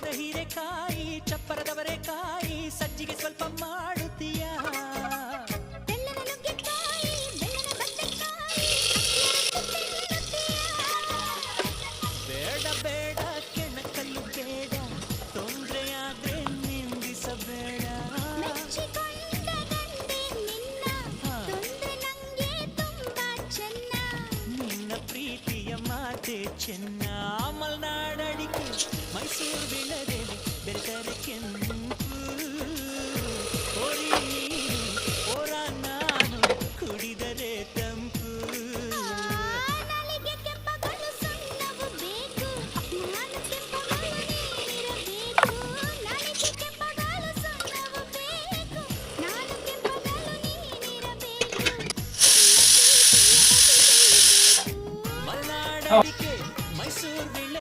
ಚಂದನದ ಹೀರೆಕಾಯಿ ಚಪ್ಪರದವರೆಕಾಯಿ ಸಜ್ಜಿಗೆ ಸ್ವಲ್ಪ ಮಾಡುತ್ತೀಯಾ ಬೇಡ ಬೇಡ ಕೆಣಕಲ್ಲು ಬೇಡ ತೊಂದ್ರೆಯಾದ್ರೆ ನಿಂದಿಸಬೇಡ ನಿನ್ನ ಪ್ರೀತಿಯ ಮಾತೆ ಚೆನ್ನ ಮಲ್ನಾಡಡಿಕೆ ಮೈಸೂರು ಬಿಳರೆಲಿ ಬೆರೆತರೆ ಕೆಂಪು